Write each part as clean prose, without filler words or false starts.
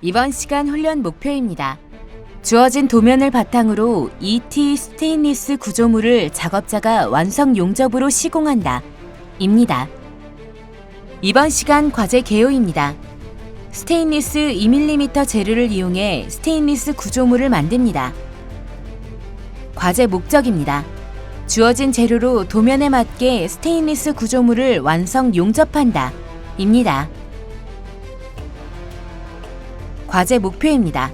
이번 시간 훈련 목표입니다. 주어진 도면을 바탕으로 ET 스테인리스 구조물을 작업자가 완성 용접으로 시공한다. 입니다. 이번 시간 과제 개요입니다. 스테인리스 2mm 재료를 이용해 스테인리스 구조물을 만듭니다. 과제 목적입니다. 주어진 재료로 도면에 맞게 스테인리스 구조물을 완성 용접한다. 입니다. 과제 목표입니다.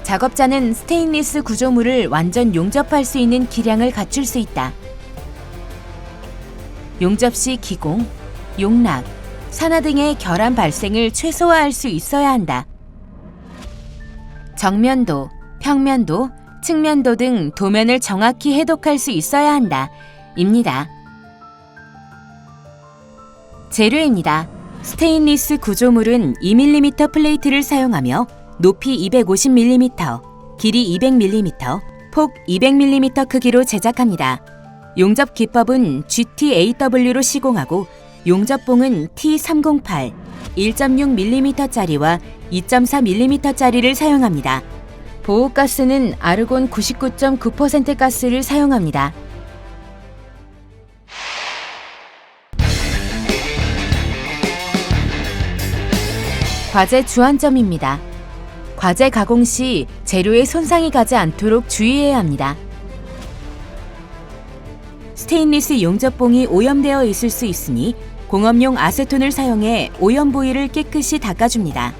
작업자는 스테인리스 구조물을 완전 용접할 수 있는 기량을 갖출 수 있다. 용접 시 기공, 용락, 산화 등의 결함 발생을 최소화할 수 있어야 한다. 정면도, 평면도, 측면도 등 도면을 정확히 해독할 수 있어야 한다. 입니다. 재료입니다. 스테인리스 구조물은 2mm 플레이트를 사용하며 높이 250mm, 길이 200mm, 폭 200mm 크기로 제작합니다. 용접 기법은 GT-AW로 시공하고 용접봉은 T308, 1.6mm짜리와 2.4mm짜리를 사용합니다. 보호가스는 아르곤 99.9% 가스를 사용합니다. 과제 주안점입니다. 과제 가공 시 재료에 손상이 가지 않도록 주의해야 합니다. 스테인리스 용접봉이 오염되어 있을 수 있으니 공업용 아세톤을 사용해 오염 부위를 깨끗이 닦아줍니다.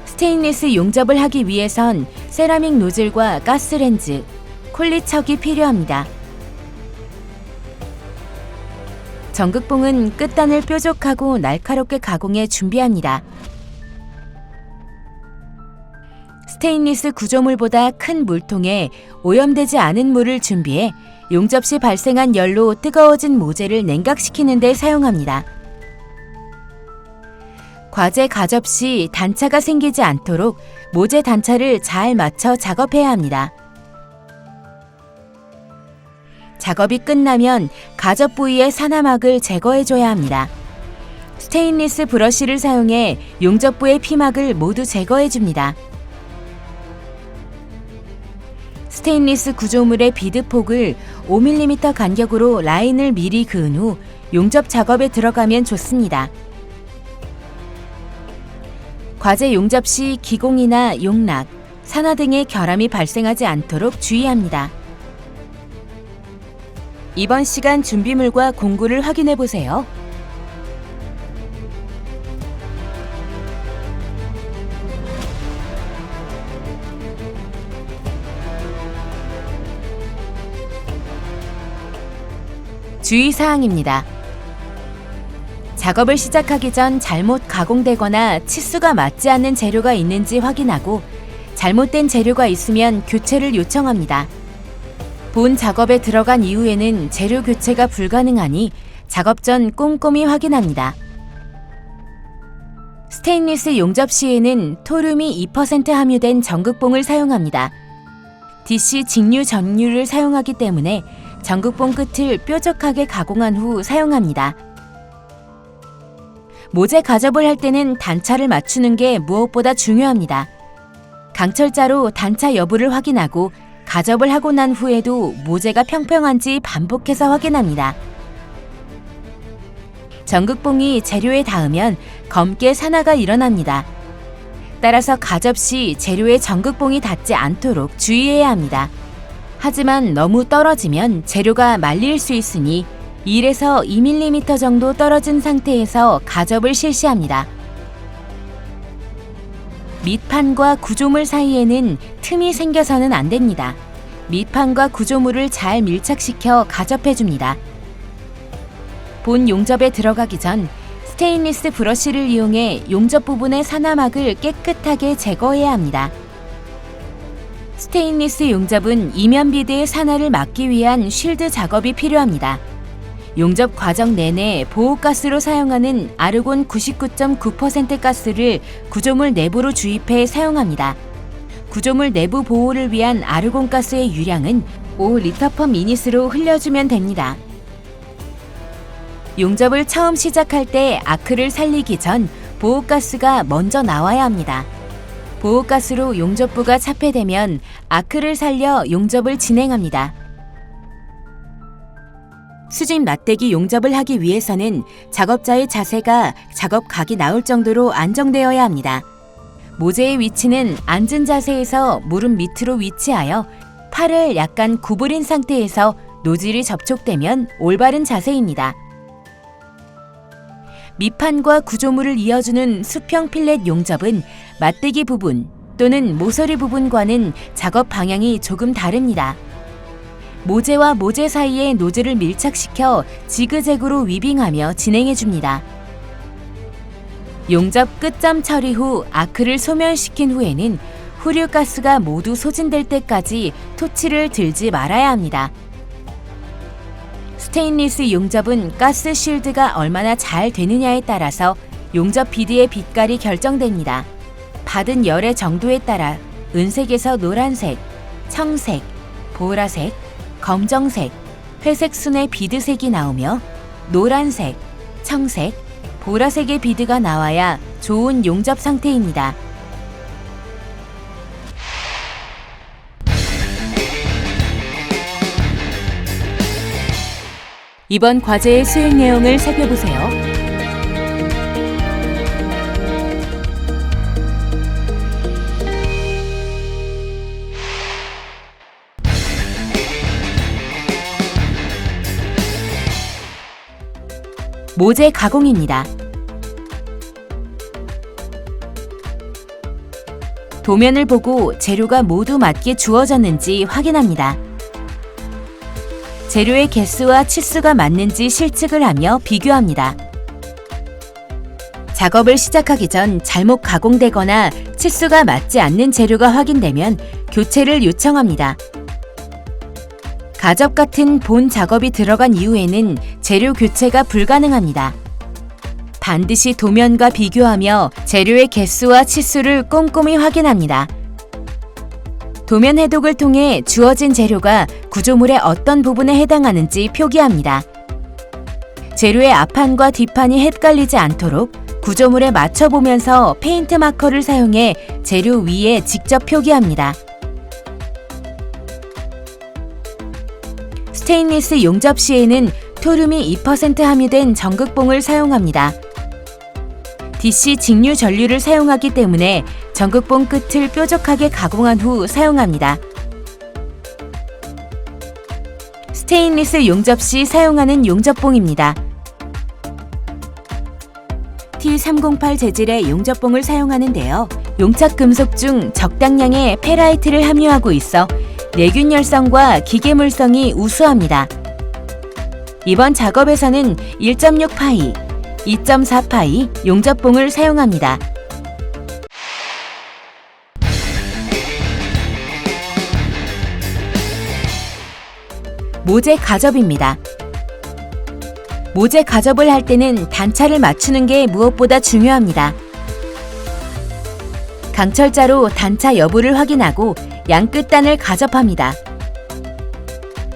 스테인리스 용접을 하기 위해선 세라믹 노즐과 가스렌즈, 콜리척이 필요합니다. 전극봉은 끝단을 뾰족하고 날카롭게 가공해 준비합니다. 스테인리스 구조물보다 큰 물통에 오염되지 않은 물을 준비해 용접 시 발생한 열로 뜨거워진 모재를 냉각시키는 데 사용합니다. 과제 가접 시 단차가 생기지 않도록 모재 단차를 잘 맞춰 작업해야 합니다. 작업이 끝나면 가접 부위의 산화막을 제거해줘야 합니다. 스테인리스 브러쉬를 사용해 용접부의 피막을 모두 제거해줍니다. 스테인리스 구조물의 비드폭을 5mm 간격으로 라인을 미리 그은 후 용접 작업에 들어가면 좋습니다. 과제 용접 시 기공이나 용락, 산화 등의 결함이 발생하지 않도록 주의합니다. 이번 시간 준비물과 공구를 확인해 보세요. 주의사항입니다. 작업을 시작하기 전 잘못 가공되거나 치수가 맞지 않는 재료가 있는지 확인하고 잘못된 재료가 있으면 교체를 요청합니다. 본 작업에 들어간 이후에는 재료 교체가 불가능하니 작업 전 꼼꼼히 확인합니다. 스테인리스 용접 시에는 토륨이 2% 함유된 전극봉을 사용합니다. DC 직류 전류를 사용하기 때문에 전극봉 끝을 뾰족하게 가공한 후 사용합니다. 모재 가접을 할 때는 단차를 맞추는 게 무엇보다 중요합니다. 강철자로 단차 여부를 확인하고 가접을 하고 난 후에도 모재가 평평한지 반복해서 확인합니다. 전극봉이 재료에 닿으면 검게 산화가 일어납니다. 따라서 가접 시 재료에 전극봉이 닿지 않도록 주의해야 합니다. 하지만 너무 떨어지면 재료가 말릴 수 있으니 1에서 2mm 정도 떨어진 상태에서 가접을 실시합니다. 밑판과 구조물 사이에는 틈이 생겨서는 안 됩니다. 밑판과 구조물을 잘 밀착시켜 가접해줍니다. 본 용접에 들어가기 전 스테인리스 브러쉬를 이용해 용접 부분의 산화막을 깨끗하게 제거해야 합니다. 스테인리스 용접은 이면 비드의 산화를 막기 위한 쉴드 작업이 필요합니다. 용접 과정 내내 보호가스로 사용하는 아르곤 99.9% 가스를 구조물 내부로 주입해 사용합니다. 구조물 내부 보호를 위한 아르곤 가스의 유량은 5L/min으로 흘려주면 됩니다. 용접을 처음 시작할 때 아크를 살리기 전 보호가스가 먼저 나와야 합니다. 보호가스로 용접부가 차폐되면 아크를 살려 용접을 진행합니다. 수직 맞대기 용접을 하기 위해서는 작업자의 자세가 작업 각이 나올 정도로 안정되어야 합니다. 모재의 위치는 앉은 자세에서 무릎 밑으로 위치하여 팔을 약간 구부린 상태에서 노즐이 접촉되면 올바른 자세입니다. 밑판과 구조물을 이어주는 수평 필렛 용접은 맞대기 부분 또는 모서리 부분과는 작업 방향이 조금 다릅니다. 모재와 모재 사이에 노즐을 밀착시켜 지그재그로 위빙하며 진행해줍니다. 용접 끝점 처리 후 아크를 소멸시킨 후에는 후류가스가 모두 소진될 때까지 토치를 들지 말아야 합니다. 스테인리스 용접은 가스 쉴드가 얼마나 잘 되느냐에 따라서 용접 비드의 빛깔이 결정됩니다. 받은 열의 정도에 따라 은색에서 노란색, 청색, 보라색, 검정색, 회색 순의 비드색이 나오며 노란색, 청색, 보라색의 비드가 나와야 좋은 용접 상태입니다. 이번 과제의 수행 내용을 살펴보세요. 모재 가공입니다. 도면을 보고 재료가 모두 맞게 주어졌는지 확인합니다. 재료의 개수와 치수가 맞는지 실측을 하며 비교합니다. 작업을 시작하기 전 잘못 가공되거나 치수가 맞지 않는 재료가 확인되면 교체를 요청합니다. 가접 같은 본 작업이 들어간 이후에는 재료 교체가 불가능합니다. 반드시 도면과 비교하며 재료의 개수와 치수를 꼼꼼히 확인합니다. 도면 해독을 통해 주어진 재료가 구조물의 어떤 부분에 해당하는지 표기합니다. 재료의 앞판과 뒷판이 헷갈리지 않도록 구조물에 맞춰보면서 페인트 마커를 사용해 재료 위에 직접 표기합니다. 스테인리스 용접 시에는 토륨이 2% 함유된 전극봉을 사용합니다. DC 직류 전류를 사용하기 때문에 전극봉 끝을 뾰족하게 가공한 후 사용합니다. 스테인리스 용접 시 사용하는 용접봉입니다. T308 재질의 용접봉을 사용하는데요. 용착 금속 중 적당량의 페라이트를 함유하고 있어 내균 열성과 기계물성이 우수합니다. 이번 작업에서는 1.6파이, 2.4파이 용접봉을 사용합니다. 모재 가접입니다. 모재 가접을 할 때는 단차를 맞추는 게 무엇보다 중요합니다. 강철자로 단차 여부를 확인하고 양 끝단을 가접합니다.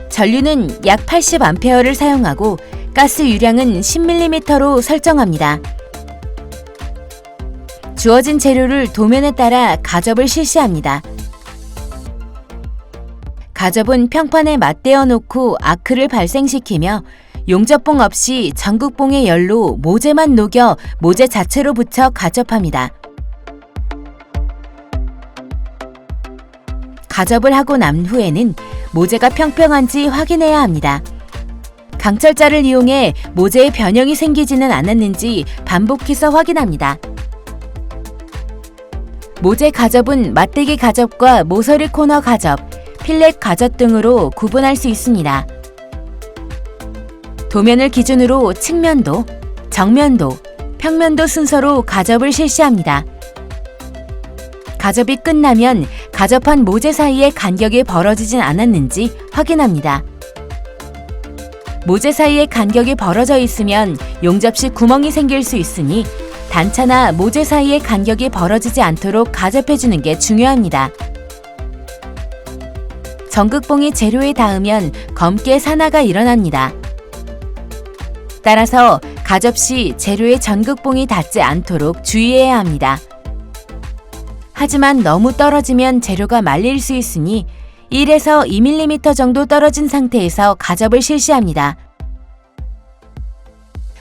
전류는 약 80A를 사용하고 가스 유량은 10mm로 설정합니다. 주어진 재료를 도면에 따라 가접을 실시합니다. 가접은 평판에 맞대어 놓고 아크를 발생시키며 용접봉 없이 전극봉의 열로 모재만 녹여 모재 자체로 붙여 가접합니다. 가접을 하고 난 후에는 모재가 평평한지 확인해야 합니다. 강철자를 이용해 모재에 변형이 생기지는 않았는지 반복해서 확인합니다. 모재 가접은 맞대기 가접과 모서리 코너 가접, 필렛 가접 등으로 구분할 수 있습니다. 도면을 기준으로 측면도, 정면도, 평면도 순서로 가접을 실시합니다. 가접이 끝나면 가접한 모재 사이의 간격이 벌어지진 않았는지 확인합니다. 모재 사이의 간격이 벌어져 있으면 용접 시 구멍이 생길 수 있으니 단차나 모재 사이의 간격이 벌어지지 않도록 가접해주는 게 중요합니다. 전극봉이 재료에 닿으면 검게 산화가 일어납니다. 따라서 가접시 재료의 전극봉이 닿지 않도록 주의해야 합니다. 하지만 너무 떨어지면 재료가 말릴 수 있으니 1에서 2mm 정도 떨어진 상태에서 가접을 실시합니다.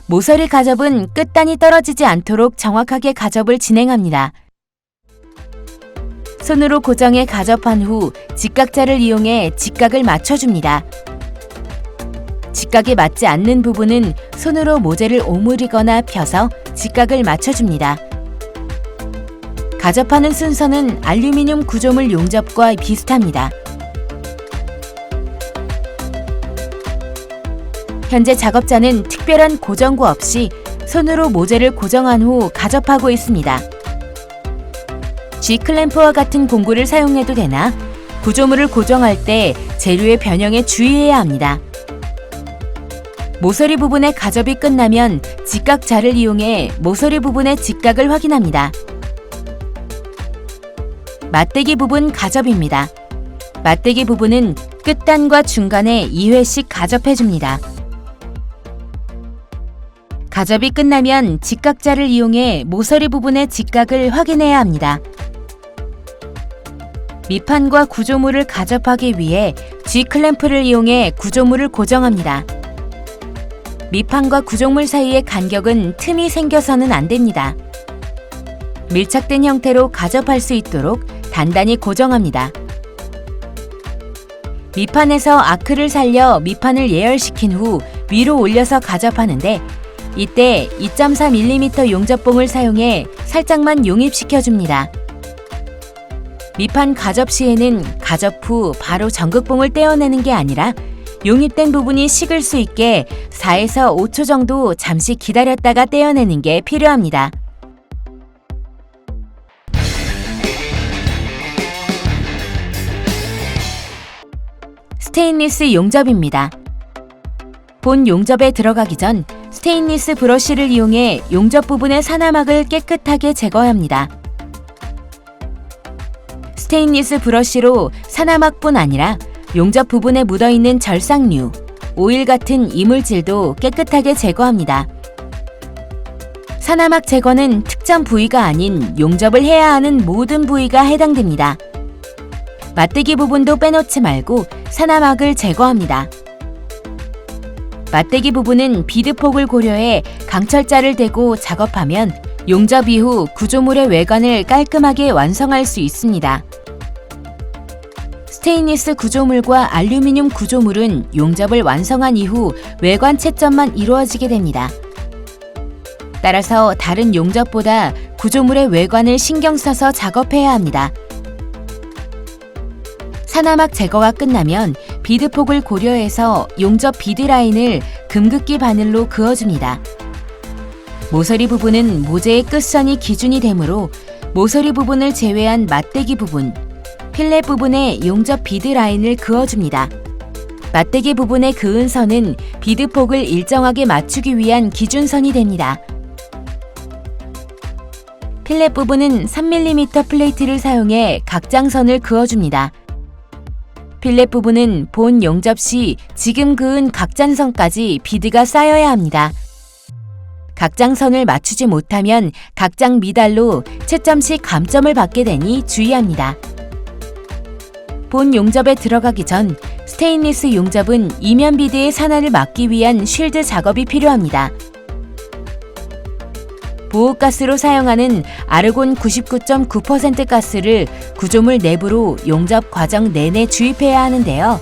모서리 가접은 끝단이 떨어지지 않도록 정확하게 가접을 진행합니다. 손으로 고정해 가접한 후 직각자를 이용해 직각을 맞춰줍니다. 직각에 맞지 않는 부분은 손으로 모재를 오므리거나 펴서 직각을 맞춰줍니다. 가접하는 순서는 알루미늄 구조물 용접과 비슷합니다. 현재 작업자는 특별한 고정구 없이 손으로 모재를 고정한 후 가접하고 있습니다. G클램프와 같은 공구를 사용해도 되나 구조물을 고정할 때 재료의 변형에 주의해야 합니다. 모서리 부분의 가접이 끝나면 직각자를 이용해 모서리 부분의 직각을 확인합니다. 맞대기 부분 가접입니다. 맞대기 부분은 끝단과 중간에 2회씩 가접해줍니다. 가접이 끝나면 직각자를 이용해 모서리 부분의 직각을 확인해야 합니다. 밑판과 구조물을 가접하기 위해 G클램프를 이용해 구조물을 고정합니다. 밑판과 구조물 사이의 간격은 틈이 생겨서는 안 됩니다. 밀착된 형태로 가접할 수 있도록 단단히 고정합니다. 밑판에서 아크를 살려 밑판을 예열시킨 후 위로 올려서 가접하는데 이때 2.4mm 용접봉을 사용해 살짝만 용입시켜줍니다. 밑판 가접 시에는 가접 후 바로 전극봉을 떼어내는 게 아니라 용입된 부분이 식을 수 있게 4에서 5초 정도 잠시 기다렸다가 떼어내는 게 필요합니다. 스테인리스 용접입니다. 본 용접에 들어가기 전 스테인리스 브러쉬를 이용해 용접 부분의 사나막을 깨끗하게 제거합니다. 스테인리스 브러쉬로 사나막뿐 아니라 용접 부분에 묻어있는 절삭류, 오일 같은 이물질도 깨끗하게 제거합니다. 사나막 제거는 특정 부위가 아닌 용접을 해야 하는 모든 부위가 해당됩니다. 맞대기 부분도 빼놓지 말고 사나막을 제거합니다. 맞대기 부분은 비드폭을 고려해 강철자를 대고 작업하면 용접 이후 구조물의 외관을 깔끔하게 완성할 수 있습니다. 스테인리스 구조물과 알루미늄 구조물은 용접을 완성한 이후 외관 채점만 이루어지게 됩니다. 따라서 다른 용접보다 구조물의 외관을 신경 써서 작업해야 합니다. 사나막 제거가 끝나면 비드폭을 고려해서 용접 비드 라인을 금극기 바늘로 그어줍니다. 모서리 부분은 모재의 끝선이 기준이 되므로 모서리 부분을 제외한 맞대기 부분, 필렛 부분에 용접 비드 라인을 그어줍니다. 맞대기 부분의 그은 선은 비드폭을 일정하게 맞추기 위한 기준선이 됩니다. 필렛 부분은 3mm 플레이트를 사용해 각장선을 그어줍니다. 필렛 부분은 본 용접 시 지금 그은 각장선까지 비드가 쌓여야 합니다. 각장선을 맞추지 못하면 각장 미달로 채점 시 감점을 받게 되니 주의합니다. 본 용접에 들어가기 전 스테인리스 용접은 이면 비드의 산화를 막기 위한 쉴드 작업이 필요합니다. 보호가스로 사용하는 아르곤 99.9% 가스를 구조물 내부로 용접 과정 내내 주입해야 하는데요.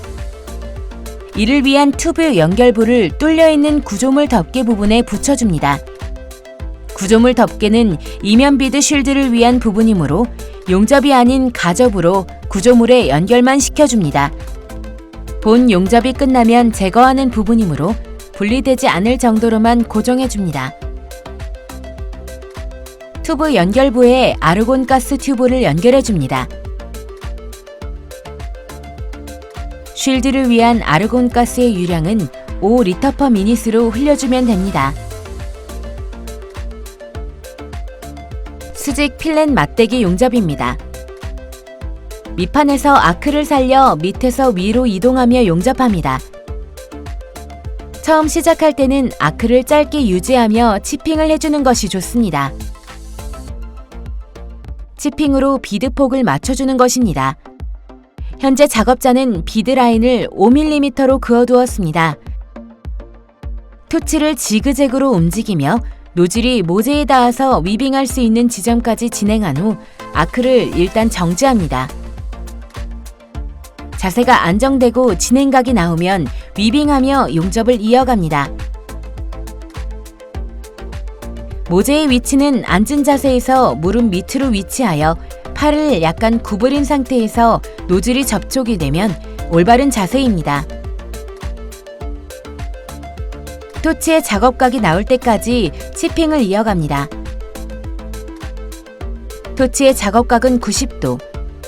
이를 위한 튜브 연결부를 뚫려있는 구조물 덮개 부분에 붙여줍니다. 구조물 덮개는 이면 비드 쉴드를 위한 부분이므로 용접이 아닌 가접으로 구조물에 연결만 시켜줍니다. 본 용접이 끝나면 제거하는 부분이므로 분리되지 않을 정도로만 고정해줍니다. 튜브 연결부에 아르곤 가스 튜브를 연결해줍니다. 쉴드를 위한 아르곤 가스의 유량은 5L/min으로 흘려주면 됩니다. 수직 필렛 맞대기 용접입니다. 밑판에서 아크를 살려 밑에서 위로 이동하며 용접합니다. 처음 시작할 때는 아크를 짧게 유지하며 치핑을 해주는 것이 좋습니다. 치핑으로 비드폭을 맞춰주는 것입니다. 현재 작업자는 비드 라인을 5mm로 그어두었습니다. 토치를 지그재그로 움직이며 노즐이 모재에 닿아서 위빙할 수 있는 지점까지 진행한 후 아크를 일단 정지합니다. 자세가 안정되고 진행각이 나오면 위빙하며 용접을 이어갑니다. 모재의 위치는 앉은 자세에서 무릎 밑으로 위치하여 팔을 약간 구부린 상태에서 노즐이 접촉이 되면 올바른 자세입니다. 토치의 작업각이 나올 때까지 치핑을 이어갑니다. 토치의 작업각은 90도,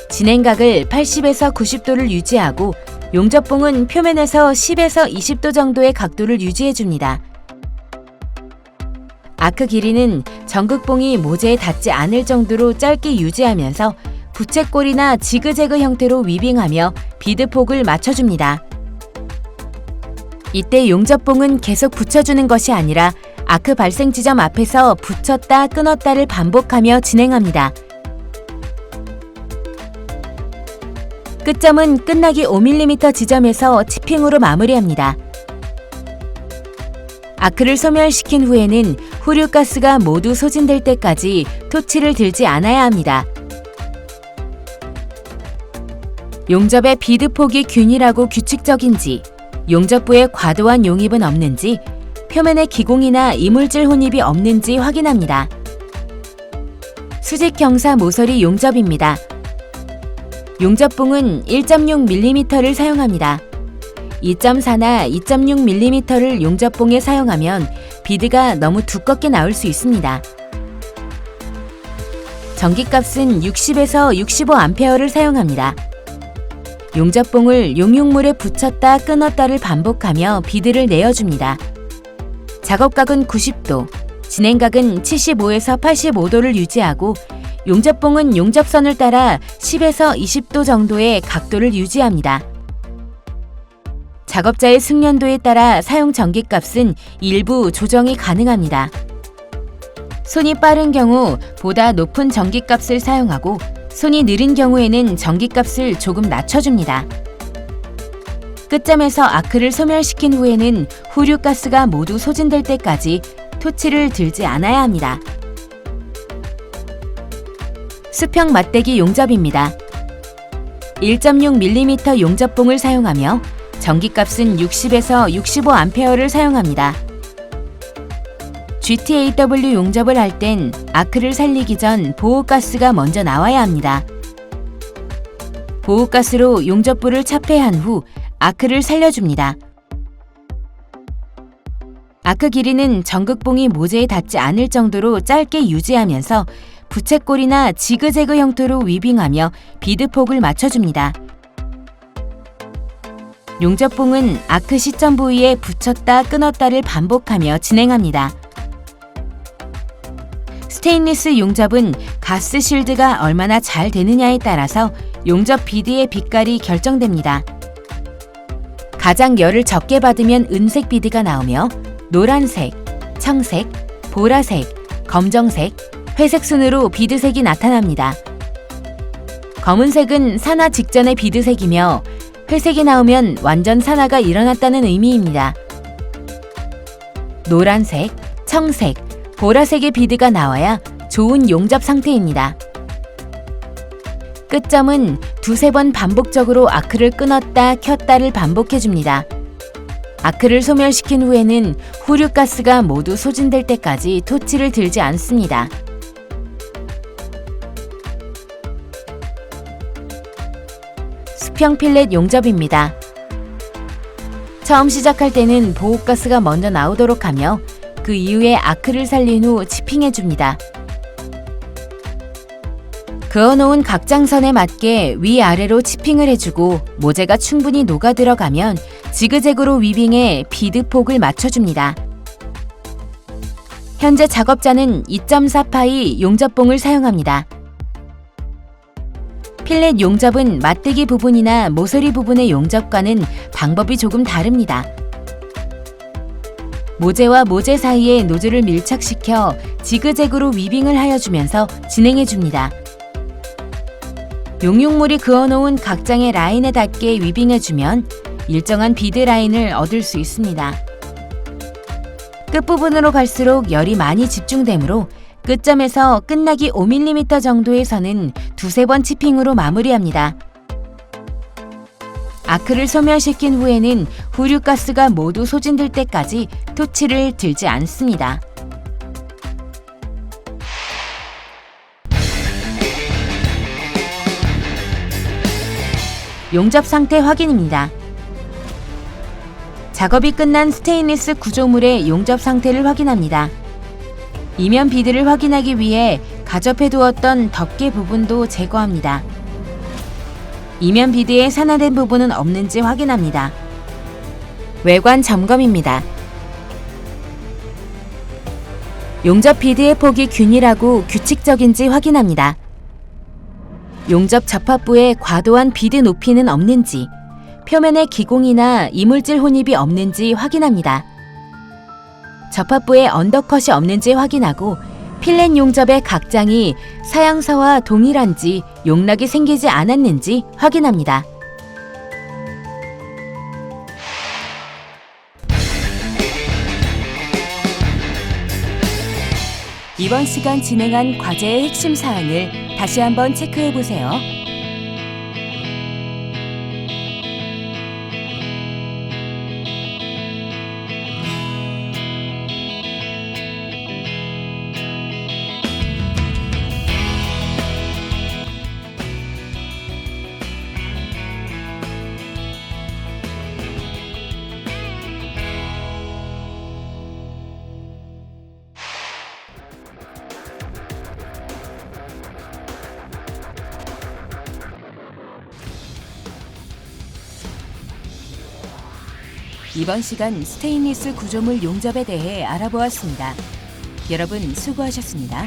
진행각을 80에서 90도를 유지하고 용접봉은 표면에서 10에서 20도 정도의 각도를 유지해줍니다. 아크 길이는 전극봉이 모재에 닿지 않을 정도로 짧게 유지하면서 부채꼴이나 지그재그 형태로 위빙하며 비드폭을 맞춰줍니다. 이때 용접봉은 계속 붙여주는 것이 아니라 아크 발생 지점 앞에서 붙였다 끊었다를 반복하며 진행합니다. 끝점은 끝나기 5mm 지점에서 치핑으로 마무리합니다. 아크를 소멸시킨 후에는 후류가스가 모두 소진될 때까지 토치를 들지 않아야 합니다. 용접의 비드폭이 균일하고 규칙적인지, 용접부에 과도한 용입은 없는지, 표면에 기공이나 이물질 혼입이 없는지 확인합니다. 수직 경사 모서리 용접입니다. 용접봉은 1.6mm를 사용합니다. 2.4나 2.6mm를 용접봉에 사용하면 비드가 너무 두껍게 나올 수 있습니다. 전기값은 60에서 65A를 사용합니다. 용접봉을 용융물에 붙였다 끊었다를 반복하며 비드를 내어줍니다. 작업각은 90도, 진행각은 75에서 85도를 유지하고 용접봉은 용접선을 따라 10에서 20도 정도의 각도를 유지합니다. 작업자의 숙련도에 따라 사용 전기값은 일부 조정이 가능합니다. 손이 빠른 경우 보다 높은 전기값을 사용하고 손이 느린 경우에는 전기값을 조금 낮춰줍니다. 끝점에서 아크를 소멸시킨 후에는 후류가스가 모두 소진될 때까지 토치를 들지 않아야 합니다. 수평 맞대기 용접입니다. 1.6mm 용접봉을 사용하며 전기값은 60에서 65A를 사용합니다. GTAW 용접을 할 땐 아크를 살리기 전 보호가스가 먼저 나와야 합니다. 보호가스로 용접부를 차폐한 후 아크를 살려줍니다. 아크 길이는 전극봉이 모재에 닿지 않을 정도로 짧게 유지하면서 부채꼴이나 지그재그 형태로 위빙하며 비드폭을 맞춰줍니다. 용접봉은 아크 시점 부위에 붙였다 끊었다를 반복하며 진행합니다. 스테인리스 용접은 가스 실드가 얼마나 잘 되느냐에 따라서 용접 비드의 빛깔이 결정됩니다. 가장 열을 적게 받으면 은색 비드가 나오며 노란색, 청색, 보라색, 검정색, 회색 순으로 비드색이 나타납니다. 검은색은 산화 직전의 비드색이며 회색이 나오면 완전 산화가 일어났다는 의미입니다. 노란색, 청색, 보라색의 비드가 나와야 좋은 용접 상태입니다. 끝점은 두세 번 반복적으로 아크를 끊었다 켰다를 반복해줍니다. 아크를 소멸시킨 후에는 후류가스가 모두 소진될 때까지 토치를 들지 않습니다. 수평 필렛 용접입니다. 처음 시작할 때는 보호가스가 먼저 나오도록 하며 그 이후에 아크를 살린 후 치핑해줍니다. 그어놓은 각장선에 맞게 위아래로 치핑을 해주고 모재가 충분히 녹아들어가면 지그재그로 위빙해 비드폭을 맞춰줍니다. 현재 작업자는 2.4파이 용접봉을 사용합니다. 필렛 용접은 맞대기 부분이나 모서리 부분의 용접과는 방법이 조금 다릅니다. 모재와 모재 사이에 노즐을 밀착시켜 지그재그로 위빙을 하여주면서 진행해줍니다. 용육물이 그어놓은 각 장의 라인에 닿게 위빙해주면 일정한 비드 라인을 얻을 수 있습니다. 끝부분으로 갈수록 열이 많이 집중되므로 끝점에서 끝나기 5mm 정도의 선은 두세 번 치핑으로 마무리합니다. 아크를 소멸시킨 후에는 후류가스가 모두 소진될 때까지 토치를 들지 않습니다. 용접 상태 확인입니다. 작업이 끝난 스테인리스 구조물의 용접 상태를 확인합니다. 이면 비드를 확인하기 위해 가접해 두었던 덮개 부분도 제거합니다. 이면 비드에 산화된 부분은 없는지 확인합니다. 외관 점검입니다. 용접 비드의 폭이 균일하고 규칙적인지 확인합니다. 용접 접합부에 과도한 비드 높이는 없는지, 표면에 기공이나 이물질 혼입이 없는지 확인합니다. 접합부에 언더컷이 없는지 확인하고 필렛 용접의 각 장이 사양사와 동일한지 용락이 생기지 않았는지 확인합니다. 이번 시간 진행한 과제의 핵심 사항을 다시 한번 체크해 보세요. 이번 시간 스테인리스 구조물 용접에 대해 알아보았습니다. 여러분 수고하셨습니다.